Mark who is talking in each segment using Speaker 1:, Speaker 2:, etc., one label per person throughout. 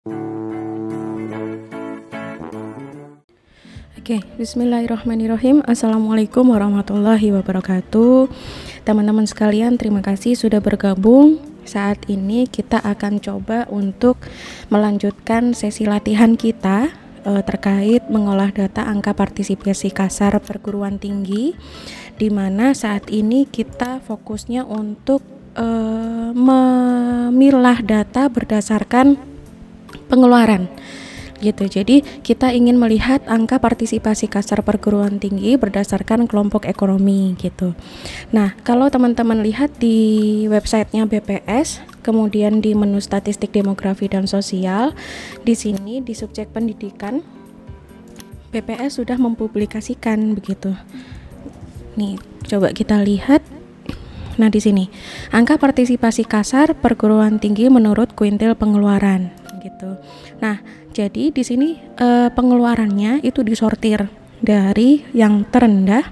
Speaker 1: Oke, bismillahirrahmanirrahim. Assalamualaikum warahmatullahi wabarakatuh. Teman-teman sekalian, terima kasih sudah bergabung. Saat ini kita akan coba untuk melanjutkan sesi latihan kita terkait mengolah data angka partisipasi kasar perguruan tinggi, di mana saat ini kita fokusnya untuk memilah data berdasarkan pengeluaran gitu. Jadi kita ingin melihat angka partisipasi kasar perguruan tinggi berdasarkan kelompok ekonomi gitu. Nah, kalau teman-teman lihat di websitenya BPS, kemudian di menu statistik demografi dan sosial, di sini di subjek pendidikan BPS sudah mempublikasikan begitu. Nih, coba kita lihat. Nah, di sini angka partisipasi kasar perguruan tinggi menurut kuintil pengeluaran gitu. Nah, jadi di sini pengeluarannya itu disortir dari yang terendah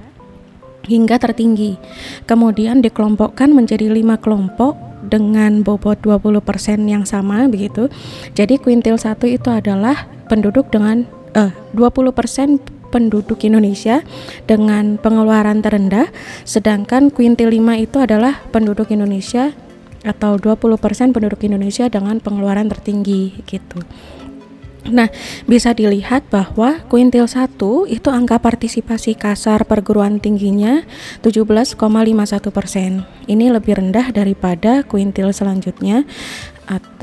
Speaker 1: hingga tertinggi. Kemudian dikelompokkan menjadi 5 kelompok dengan bobot 20% yang sama begitu. Jadi kuintil 1 itu adalah penduduk dengan 20% penduduk Indonesia dengan pengeluaran terendah, sedangkan kuintil 5 itu adalah penduduk Indonesia atau 20% penduduk Indonesia dengan pengeluaran tertinggi gitu. Nah, bisa dilihat bahwa kuintil 1 itu angka partisipasi kasar perguruan tingginya 17,51%. Ini lebih rendah daripada kuintil selanjutnya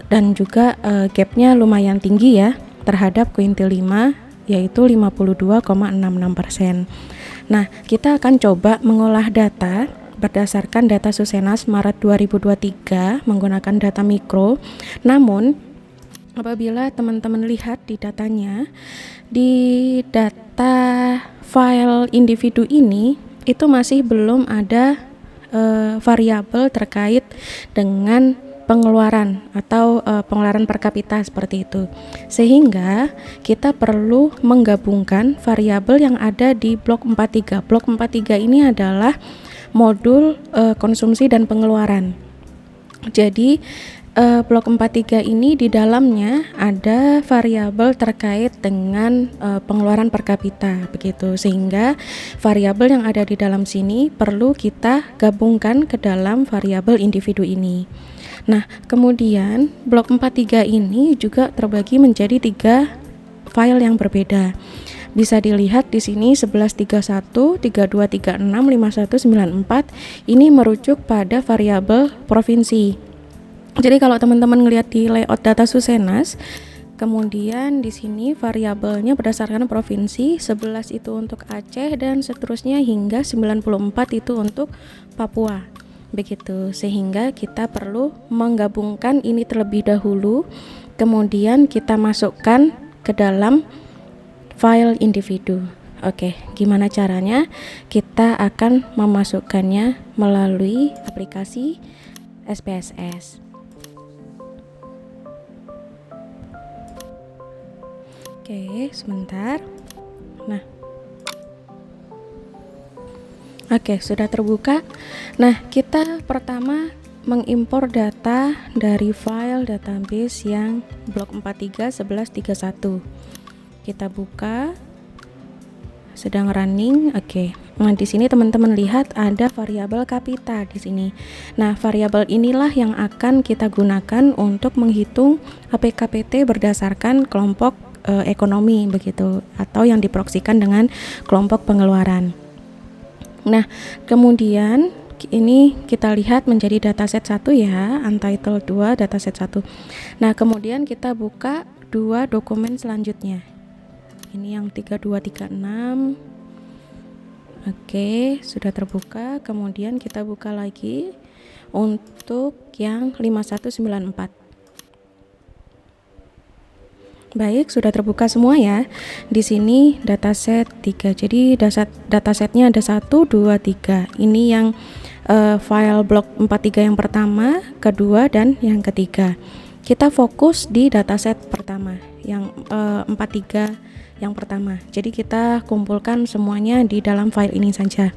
Speaker 1: dan juga gapnya lumayan tinggi ya terhadap kuintil 5 yaitu 52,66%. Nah, kita akan coba mengolah data berdasarkan data Susenas Maret 2023 menggunakan data mikro. Namun apabila teman-teman lihat di datanya, di data file individu ini itu masih belum ada variabel terkait dengan pengeluaran atau pengeluaran per kapita seperti itu. Sehingga kita perlu menggabungkan variabel yang ada di blok 43. Blok 43 ini adalah modul konsumsi dan pengeluaran. Jadi blok 43 ini di dalamnya ada variabel terkait dengan pengeluaran per kapita begitu, sehingga variabel yang ada di dalam sini perlu kita gabungkan ke dalam variabel individu ini. Nah, kemudian blok 43 ini juga terbagi menjadi 3 file yang berbeda. Bisa dilihat di sini 1131, 3236, 5194 ini merujuk pada variabel provinsi. Jadi kalau teman-teman ngelihat di layout data Susenas, kemudian di sini variabelnya berdasarkan provinsi, 11 itu untuk Aceh dan seterusnya hingga 94 itu untuk Papua. Begitu, sehingga kita perlu menggabungkan ini terlebih dahulu, kemudian kita masukkan ke dalam file individu. Oke, gimana caranya? Kita akan memasukkannya melalui aplikasi SPSS. Oke, sebentar. Nah, oke, sudah terbuka. Nah, kita pertama mengimpor data dari file database yang blok 43 1131. Kita buka, sedang running. Oke. Nah, di sini teman-teman lihat ada variabel kapita di sini. Nah, variabel inilah yang akan kita gunakan untuk menghitung APKPT berdasarkan kelompok ekonomi begitu, atau yang diproksikan dengan kelompok pengeluaran. Nah, kemudian ini kita lihat menjadi dataset 1 ya, untitled 2 dataset 1. Nah, kemudian kita buka 2 dokumen selanjutnya. Ini yang 3236. Oke, sudah terbuka. Kemudian kita buka lagi untuk yang 5194. Baik, sudah terbuka semua ya. Di sini dataset 3. Jadi datasetnya ada 1, 2, 3. Ini yang file blok 43 yang pertama, kedua, dan yang ketiga. Kita fokus di dataset pertama, yang 43 yang pertama. Jadi kita kumpulkan semuanya di dalam file ini saja.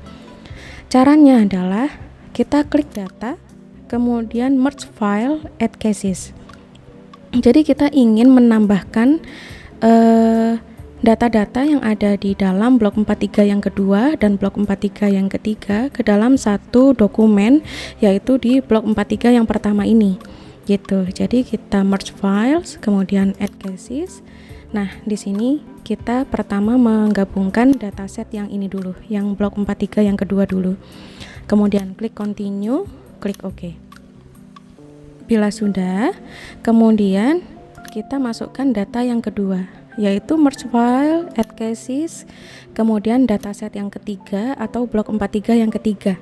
Speaker 1: Caranya adalah kita klik data, kemudian merge file, add cases. Jadi kita ingin menambahkan data-data yang ada di dalam blok 43 yang kedua dan blok 43 yang ketiga ke dalam satu dokumen, yaitu di blok 43 yang pertama ini gitu. Jadi kita merge files, kemudian add cases. Nah, di sini kita pertama menggabungkan dataset yang ini dulu, yang blok 43 yang kedua dulu. Kemudian klik continue, klik OK. Bila sudah, kemudian kita masukkan data yang kedua, yaitu merge file, add cases, kemudian dataset yang ketiga atau blok 43 yang ketiga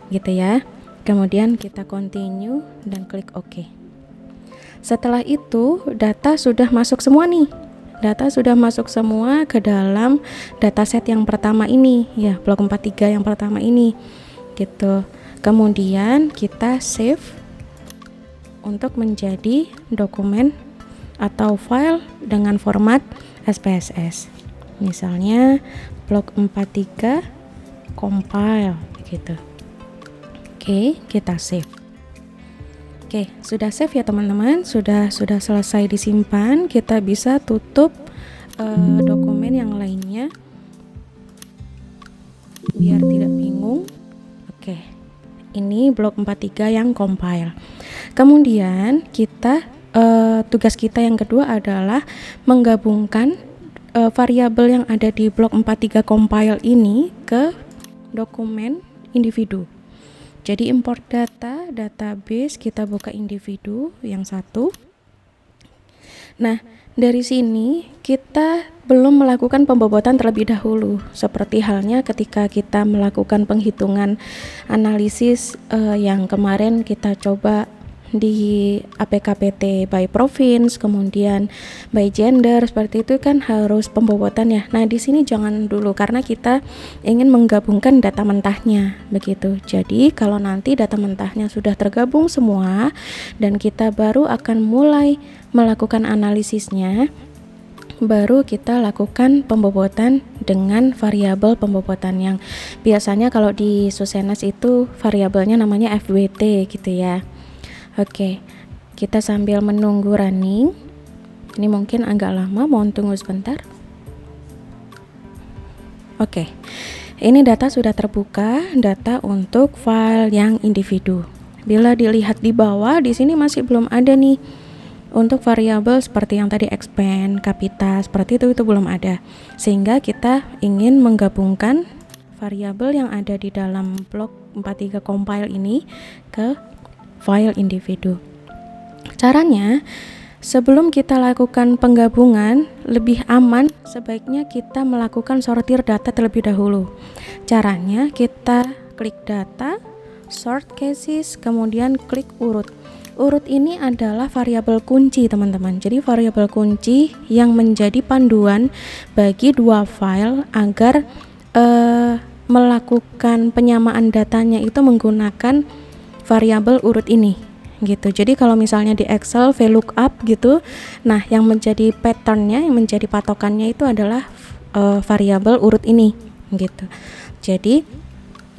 Speaker 1: gitu ya. Kemudian kita continue dan klik OK. Setelah itu data sudah masuk semua nih. Data sudah masuk semua ke dalam dataset yang pertama ini ya, blok 43 yang pertama ini gitu. Kemudian kita save untuk menjadi dokumen atau file dengan format SPSS. Misalnya blok 43 compile gitu. Oke, kita save. Oke, sudah save ya teman-teman, sudah selesai disimpan. Kita bisa tutup dokumen yang lainnya biar tidak bingung. Oke, ini blok 43 yang compile. Kemudian kita tugas kita yang kedua adalah menggabungkan variabel yang ada di blok 43 compile ini ke dokumen individu. Jadi import data, database, kita buka individu yang satu. Nah, dari sini kita belum melakukan pembobotan terlebih dahulu, seperti halnya ketika kita melakukan penghitungan analisis yang kemarin kita coba di APKPT by province, kemudian by gender, seperti itu kan harus pembobotan ya. Nah, di sini jangan dulu karena kita ingin menggabungkan data mentahnya begitu. Jadi kalau nanti data mentahnya sudah tergabung semua dan kita baru akan mulai melakukan analisisnya, baru kita lakukan pembobotan dengan variabel pembobotan yang biasanya kalau di Susenas itu variabelnya namanya FWT gitu ya. Oke, kita sambil menunggu running. Ini mungkin agak lama, mohon tunggu sebentar. Oke, ini data sudah terbuka, data untuk file yang individu. Bila dilihat di bawah, di sini masih belum ada nih untuk variabel seperti yang tadi expand, kapita, seperti itu belum ada. Sehingga kita ingin menggabungkan variabel yang ada di dalam blok 43 compile ini ke file individu. Caranya, sebelum kita lakukan penggabungan, lebih aman sebaiknya kita melakukan sortir data terlebih dahulu. Caranya, kita klik data, sort cases, kemudian klik urut. Urut ini adalah variabel kunci teman-teman. Jadi variabel kunci yang menjadi panduan bagi dua file agar melakukan penyamaan datanya itu menggunakan variabel urut ini gitu. Jadi kalau misalnya di Excel VLOOKUP gitu, nah yang menjadi patternnya, yang menjadi patokannya itu adalah variabel urut ini gitu. Jadi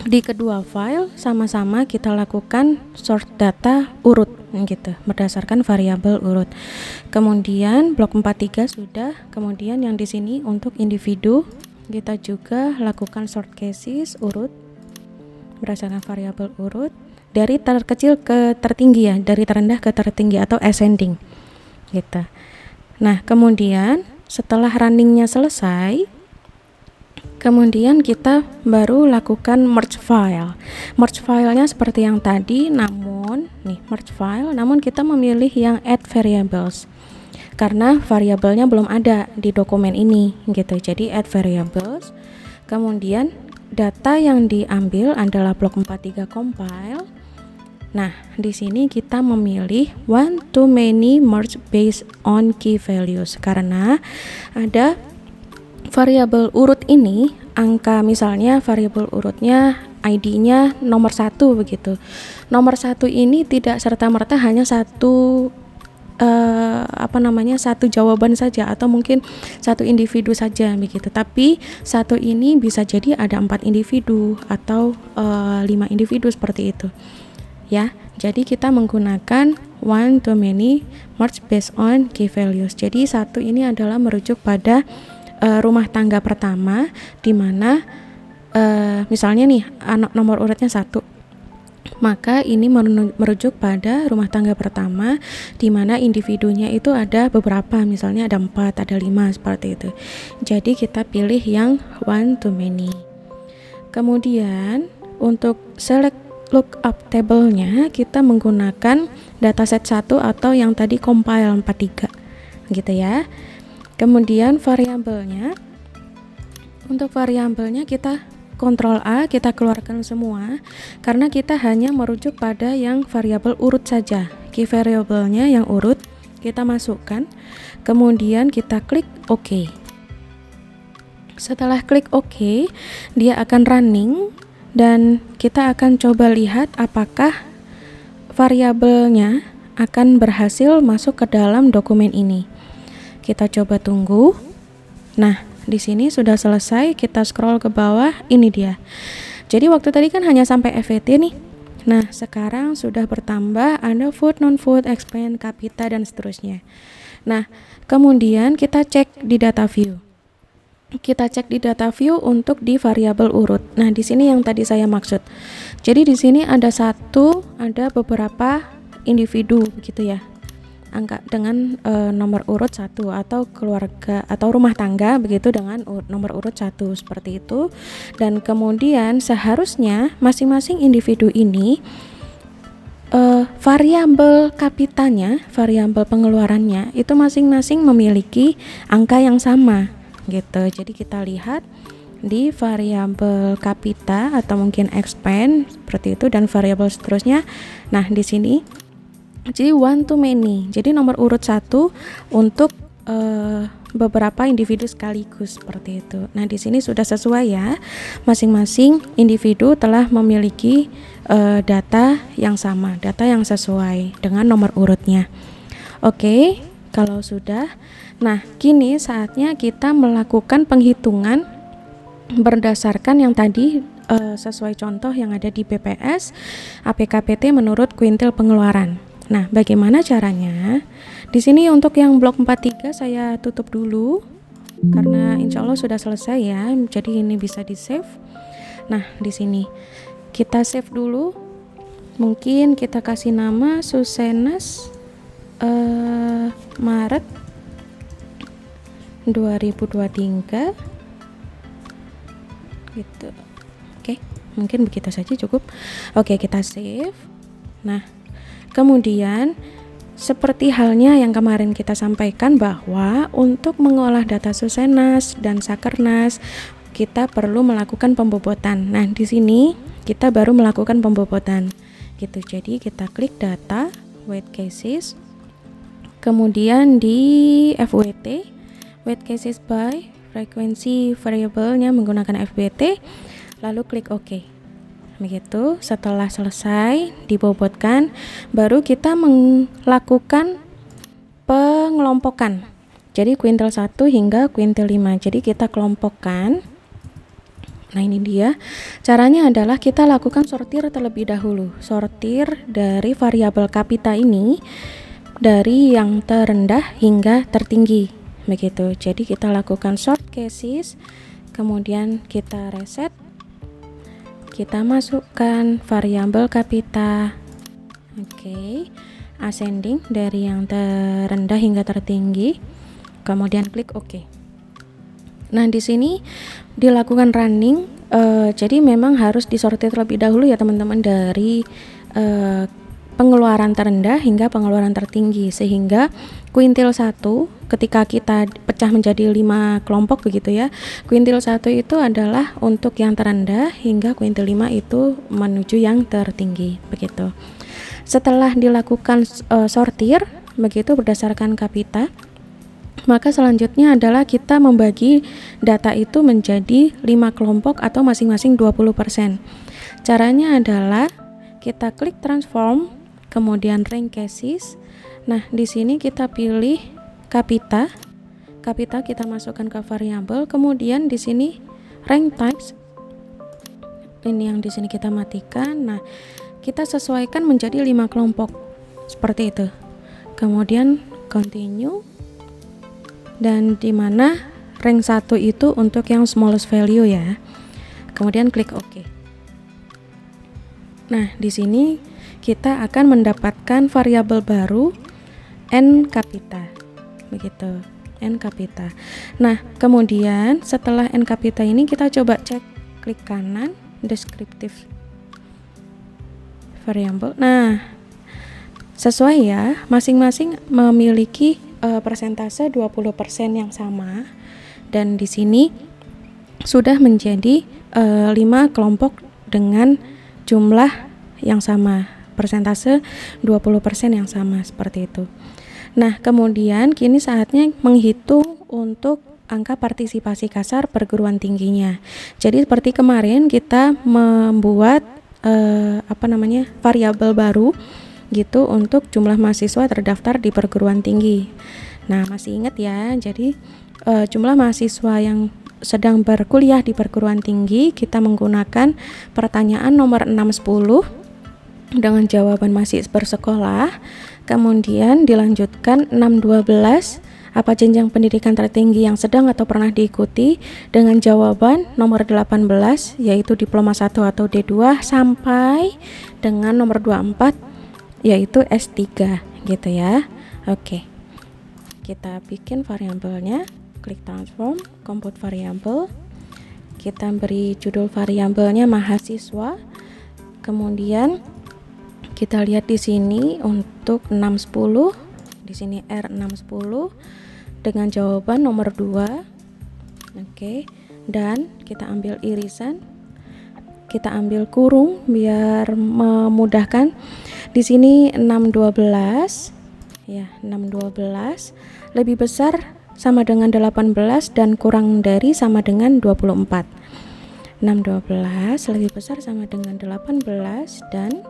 Speaker 1: di kedua file sama-sama kita lakukan sort data urut gitu berdasarkan variabel urut. Kemudian blok 43 sudah, kemudian yang di sini untuk individu kita juga lakukan sort cases urut berdasarkan variabel urut dari terkecil ke tertinggi ya, dari terendah ke tertinggi atau ascending gitu. Nah, kemudian setelah runningnya selesai, kemudian kita baru lakukan merge file. Merge filenya seperti yang tadi, namun nih merge file, namun kita memilih yang add variables karena variabelnya belum ada di dokumen ini gitu. Jadi add variables, kemudian data yang diambil adalah blok 43 compile. Nah, di sini kita memilih one to many merge based on key values karena ada variabel urut ini, angka misalnya variabel urutnya ID-nya nomor 1 begitu. Nomor 1 ini tidak serta-merta hanya satu satu jawaban saja atau mungkin satu individu saja begitu. Tapi satu ini bisa jadi ada 4 individu atau 5 individu seperti itu. ya. Jadi kita menggunakan one to many merge based on key values. Jadi satu ini adalah merujuk pada rumah tangga pertama, di mana misalnya nih nomor urutnya 1, maka ini merujuk pada rumah tangga pertama di mana individunya itu ada beberapa, misalnya ada 4, ada 5, seperti itu. Jadi kita pilih yang one to many. Kemudian untuk select lookup table-nya kita menggunakan dataset 1 atau yang tadi compile 43 gitu ya. Kemudian variabelnya, untuk variabelnya kita Ctrl A, kita keluarkan semua karena kita hanya merujuk pada yang variabel urut saja. Key variabelnya yang urut kita masukkan, kemudian kita klik OK. Setelah klik OK, dia akan running dan kita akan coba lihat apakah variabelnya akan berhasil masuk ke dalam dokumen ini. Kita coba tunggu. Nah, di sini sudah selesai, kita scroll ke bawah, ini dia. Jadi waktu tadi kan hanya sampai FVT nih. Nah, sekarang sudah bertambah ada food, non-food, expand, kapita, dan seterusnya. Nah, kemudian kita cek di data view. Kita cek di data view untuk di variabel urut. Nah, di sini yang tadi saya maksud. Jadi di sini ada beberapa individu begitu ya. Angka dengan nomor urut 1 atau keluarga atau rumah tangga begitu dengan nomor urut 1 seperti itu. Dan kemudian seharusnya masing-masing individu ini variabel kapitanya, variabel pengeluarannya itu masing-masing memiliki angka yang sama gitu. Jadi kita lihat di variabel kapita atau mungkin expand seperti itu dan variabel seterusnya. Nah, di sini jadi one to many. Jadi nomor urut 1 untuk beberapa individu sekaligus seperti itu. Nah, di sini sudah sesuai ya. Masing-masing individu telah memiliki data yang sama, data yang sesuai dengan nomor urutnya. Oke, kalau sudah. Nah, kini saatnya kita melakukan penghitungan berdasarkan yang tadi sesuai contoh yang ada di BPS APKPT menurut kuintil pengeluaran. Nah, bagaimana caranya? Di sini untuk yang blok 43 saya tutup dulu karena insya Allah sudah selesai ya. Jadi ini bisa di save. Nah, di sini kita save dulu. Mungkin kita kasih nama Susenas Maret 2023 gitu. Oke, mungkin begitu saja cukup. Oke, kita save. Nah, kemudian seperti halnya yang kemarin kita sampaikan bahwa untuk mengolah data Susenas dan Sakernas kita perlu melakukan pembobotan. Nah, di sini kita baru melakukan pembobotan gitu. Jadi kita klik data weight cases, kemudian di FWT weight cases by frekuensi variabelnya menggunakan FBT, lalu klik OK. Begitu, setelah selesai dibobotkan, baru kita melakukan pengelompokan. Jadi kuintil 1 hingga kuintil 5. Jadi kita kelompokkan. Nah, ini dia. Caranya adalah kita lakukan sortir terlebih dahulu. Sortir dari variabel kapita ini dari yang terendah hingga tertinggi. Begitu. Jadi kita lakukan sort cases, kemudian kita reset, kita masukkan variabel kapita. Oke, ascending dari yang terendah hingga tertinggi, kemudian klik OK. Nah, di sini dilakukan running. Jadi memang harus disortir terlebih dahulu ya teman-teman, dari pengeluaran terendah hingga pengeluaran tertinggi, sehingga kuintil 1 ketika kita pecah menjadi 5 kelompok begitu ya. Kuintil 1 itu adalah untuk yang terendah hingga kuintil 5 itu menuju yang tertinggi begitu. Setelah dilakukan sortir begitu berdasarkan kapita, maka selanjutnya adalah kita membagi data itu menjadi 5 kelompok atau masing-masing 20%. Caranya adalah kita klik transform, kemudian rank cases. Nah, di sini kita pilih kapita. Kapita kita masukkan ke variabel, kemudian di sini rank types. Ini yang di sini kita matikan. Nah, kita sesuaikan menjadi 5 kelompok seperti itu. Kemudian continue, dan dimana rank 1 itu untuk yang smallest value ya. Kemudian klik OK. Nah, di sini kita akan mendapatkan variabel baru N kapita. Begitu, N kapita. Nah, kemudian setelah N kapita ini kita coba cek, klik kanan, descriptive variable. Nah, sesuai ya, masing-masing memiliki persentase 20% yang sama, dan di sini sudah menjadi 5 kelompok dengan jumlah yang sama, persentase 20% yang sama seperti itu. Nah, kemudian kini saatnya menghitung untuk angka partisipasi kasar perguruan tingginya. Jadi seperti kemarin kita membuat variabel baru gitu untuk jumlah mahasiswa terdaftar di perguruan tinggi. Nah, masih ingat ya, jadi jumlah mahasiswa yang sedang berkuliah di perguruan tinggi kita menggunakan pertanyaan nomor 610 dengan jawaban masih bersekolah, kemudian dilanjutkan 612 apa jenjang pendidikan tertinggi yang sedang atau pernah diikuti, dengan jawaban nomor 18 yaitu diploma 1 atau D2 sampai dengan nomor 24 yaitu S3 gitu ya. Oke. Kita bikin variabelnya, klik transform, compute variable. Kita beri judul variabelnya mahasiswa. Kemudian kita lihat di sini untuk 610, di sini R610 dengan jawaban nomor 2. Oke. Dan kita ambil irisan, kita ambil kurung biar memudahkan. Di sini 612 ya, 612 lebih besar sama dengan 18 dan kurang dari sama dengan 24. 612 lebih besar sama dengan 18 dan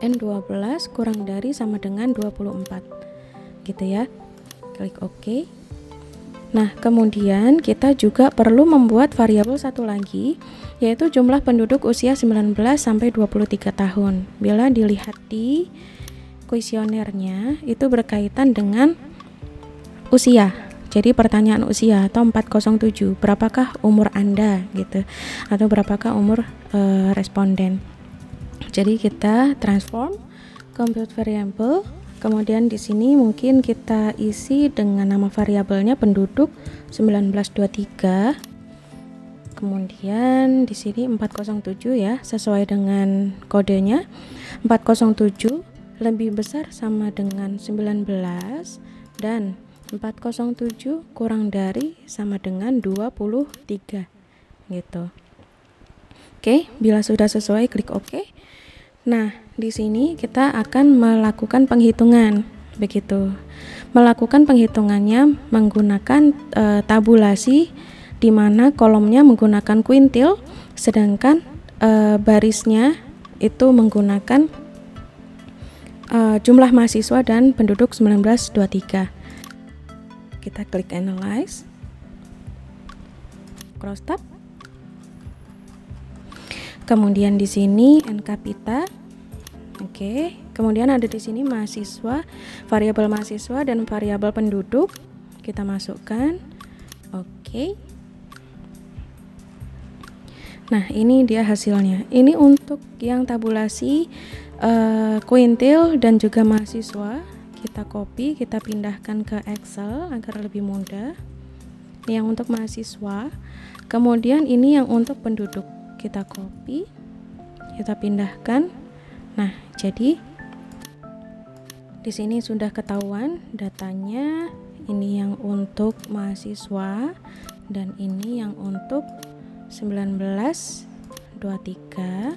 Speaker 1: N12 kurang dari sama dengan 24 gitu ya. Klik OK. Nah, kemudian kita juga perlu membuat variabel satu lagi, yaitu jumlah penduduk usia 19 sampai 23 tahun. Bila dilihat di kuesionernya itu berkaitan dengan usia. Jadi pertanyaan usia atau 407, berapakah umur Anda gitu, atau berapakah umur responden. Jadi kita transform compute variable, kemudian di sini mungkin kita isi dengan nama variabelnya penduduk 1923. Kemudian di sini 407 ya, sesuai dengan kodenya. 407 lebih besar sama dengan 19 dan 407 kurang dari sama dengan 23 gitu. Oke, bila sudah sesuai klik OK. Nah, di sini kita akan melakukan penghitungan begitu. Melakukan penghitungannya menggunakan tabulasi, di mana kolomnya menggunakan kuintil, sedangkan barisnya itu menggunakan jumlah mahasiswa dan penduduk 1923. Kita klik analyze, cross tab. Kemudian di sini N kapita. Oke, kemudian ada di sini mahasiswa, variabel mahasiswa dan variabel penduduk. Kita masukkan. Oke. Nah, ini dia hasilnya. Ini untuk yang tabulasi kuintil dan juga mahasiswa. Kita copy, kita pindahkan ke Excel agar lebih mudah. Ini yang untuk mahasiswa. Kemudian ini yang untuk penduduk. Kita copy, kita pindahkan. Nah, jadi di sini sudah ketahuan datanya. Ini yang untuk mahasiswa dan ini yang untuk 1923.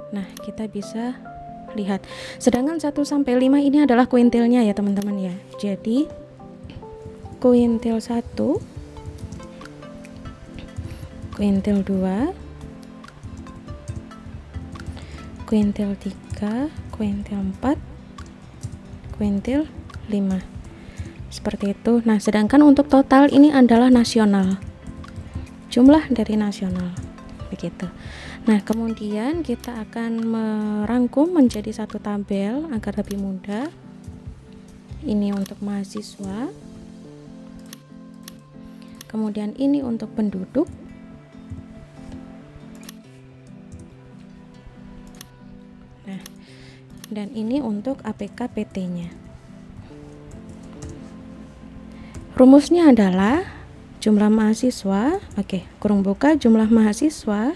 Speaker 1: Nah, kita bisa lihat. Sedangkan 1 sampai 5 ini adalah kuintilnya ya, teman-teman ya. Jadi kuintil 1, kuintil 2, kuintil 3, kuintil 4, kuintil 5. Seperti itu. Nah, sedangkan untuk total ini adalah nasional. Jumlah dari nasional. Begitu. Nah, kemudian kita akan merangkum menjadi satu tabel agar lebih mudah. Ini untuk mahasiswa. Kemudian ini untuk penduduk. Nah, dan ini untuk APK PT-nya. Rumusnya adalah jumlah mahasiswa, kurung buka jumlah mahasiswa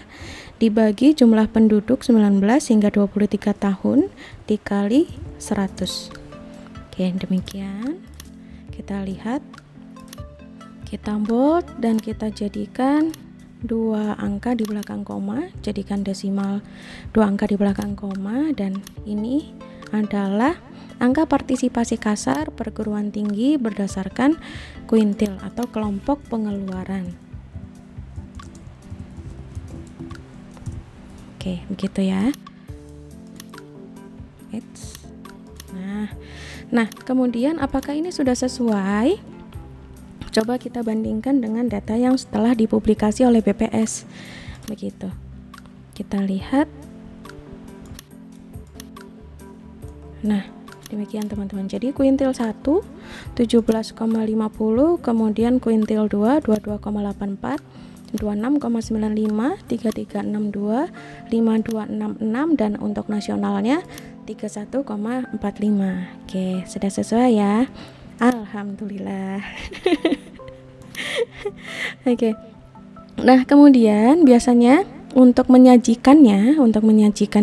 Speaker 1: dibagi jumlah penduduk 19 hingga 23 tahun dikali 100. Demikian. Kita lihat, kita bold dan kita jadikan dua angka di belakang koma, jadikan desimal dua angka di belakang koma, dan ini adalah angka partisipasi kasar perguruan tinggi berdasarkan kuintil atau kelompok pengeluaran. Begitu ya. Nah, kemudian apakah ini sudah sesuai? Coba kita bandingkan dengan data yang setelah dipublikasi oleh BPS. Begitu. Kita lihat. Nah, demikian teman-teman. Jadi kuintil 1 17,50, kemudian kuintil 2 22,84, 26,95, 3362, 5266, dan untuk nasionalnya 31,45. Sudah sesuai ya. Alhamdulillah. Nah, kemudian biasanya untuk menyajikan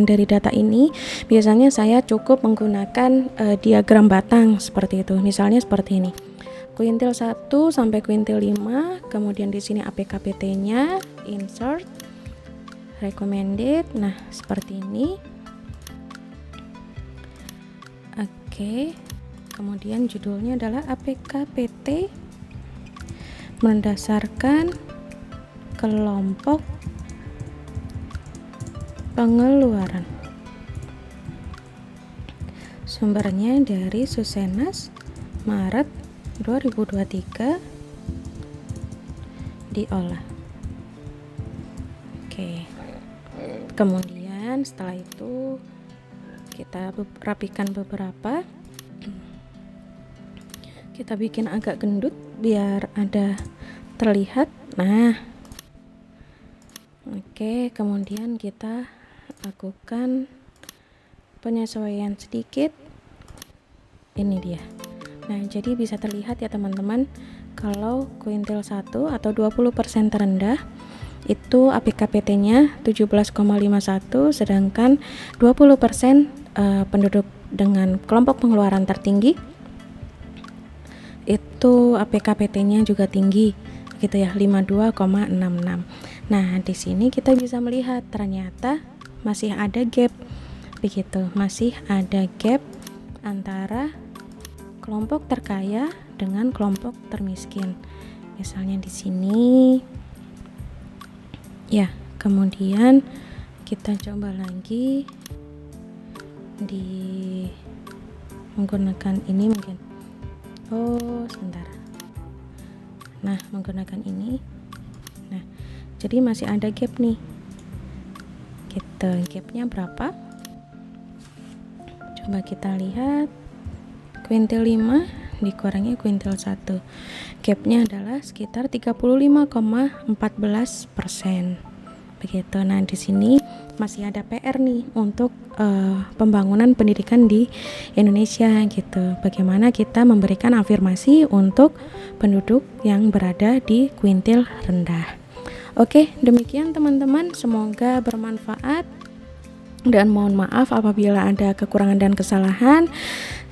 Speaker 1: dari data ini, biasanya saya cukup menggunakan diagram batang seperti itu. Misalnya seperti ini. Kuintil 1 sampai kuintil 5, kemudian di sini APK PT-nya, insert, recommended. Nah, seperti ini. Kemudian judulnya adalah APK PT berdasarkan kelompok pengeluaran. Sumbernya dari Susenas Maret 2023 diolah. Kemudian setelah itu kita rapikan beberapa. Kita bikin agak gendut biar ada terlihat. Nah, kemudian kita lakukan penyesuaian sedikit. Ini dia. Nah, jadi bisa terlihat ya teman-teman, kalau kuintil 1 atau 20% terendah itu APK PT-nya 17,51, sedangkan 20% penduduk dengan kelompok pengeluaran tertinggi itu APK PT-nya juga tinggi, gitu ya, 52,66. Nah, di sini kita bisa melihat ternyata masih ada gap, begitu, masih ada gap antara kelompok terkaya dengan kelompok termiskin. Misalnya di sini, ya. Kemudian kita coba lagi di menggunakan ini mungkin. Sebentar. Nah, menggunakan ini. Nah, jadi masih ada gap nih. Gitu, gapnya berapa? Coba kita lihat. Kuintil 5 dikurangi kuintil 1. Gapnya adalah sekitar 35,14%. Begitu. Nah, di sini masih ada PR nih untuk pembangunan pendidikan di Indonesia gitu. Bagaimana kita memberikan afirmasi untuk penduduk yang berada di kuintil rendah. Demikian teman-teman, semoga bermanfaat dan mohon maaf apabila ada kekurangan dan kesalahan.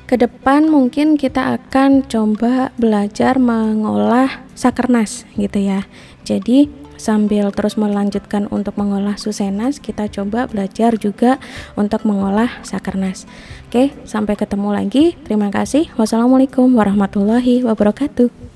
Speaker 1: Kedepan mungkin kita akan coba belajar mengolah Sakernas gitu ya. Jadi sambil terus melanjutkan untuk mengolah Susenas, kita coba belajar juga untuk mengolah Sakernas. Sampai ketemu lagi. Terima kasih. Wassalamualaikum warahmatullahi wabarakatuh.